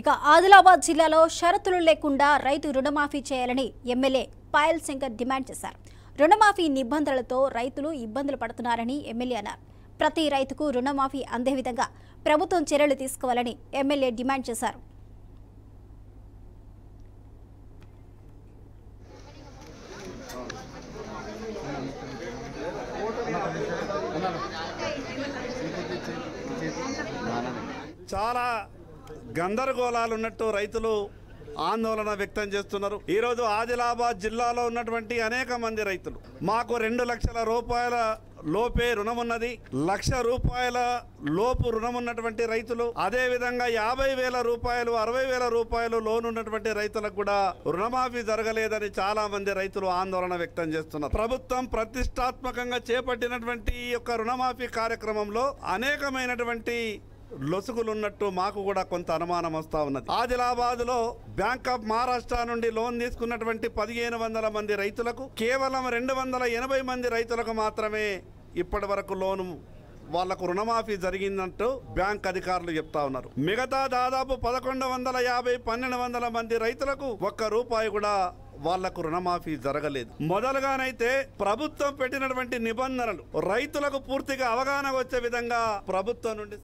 ఇక ఆదిలాబాద్ జిల్లాలో షరతులు లేకుండా రైతు రుణమాఫీ చేయాలని ఎమ్మెల్యే పాయల్ శంకర్ డిమాండ్ చేశారు. రుణమాఫీ నిబంధనలతో రైతులు ఇబ్బందులు పడుతున్నారని ఎమ్మెల్యే అన్నారు. ప్రతి రైతుకు రుణమాఫీ అందే విధంగా ప్రభుత్వం చర్యలు తీసుకోవాలని ఎమ్మెల్యే డిమాండ్ చేశారు. చాలా గందరగోళాలు ఉన్నట్టు రైతులు ఆందోళన వ్యక్తం చేస్తున్నారు. ఈరోజు ఆదిలాబాద్ జిల్లాలో ఉన్నటువంటి అనేక మంది రైతులు మాకు 2 లక్షల రూపాయల లోపే రుణం ఉన్నది, 1 లక్ష రూపాయల లోపు రుణం ఉన్నటువంటి రైతులు, అదేవిధంగా 50,000 రూపాయలు 60,000 రూపాయలు లోన్ ఉన్నటువంటి రైతులకు కూడా రుణమాఫీ జరగలేదని చాలా మంది రైతులు ఆందోళన వ్యక్తం చేస్తున్నారు. ప్రభుత్వం ప్రతిష్టాత్మకంగా చేపట్టినటువంటి ఈ యొక్క రుణమాఫీ కార్యక్రమంలో అనేకమైనటువంటి లొసుగులున్నట్టు మాకు కూడా కొంత అనుమానం వస్తూ ఉన్నది. ఆదిలాబాద్ లో బ్యాంక్ ఆఫ్ మహారాష్ట్ర నుండి లోన్ తీసుకున్నటువంటి 1500 మంది రైతులకు కేవలం 280 మంది రైతులకు మాత్రమే ఇప్పటి వరకు లోను వాళ్లకు రుణమాఫీ జరిగిందంటూ బ్యాంక్ అధికారులు చెప్తా ఉన్నారు. మిగతా దాదాపు 1150 1200 మంది రైతులకు ₹1 కూడా వాళ్లకు రుణమాఫీ జరగలేదు. మొదలుగానైతే ప్రభుత్వం పెట్టినటువంటి నిబంధనలు రైతులకు పూర్తిగా అవగాహన వచ్చే విధంగా ప్రభుత్వం నుండి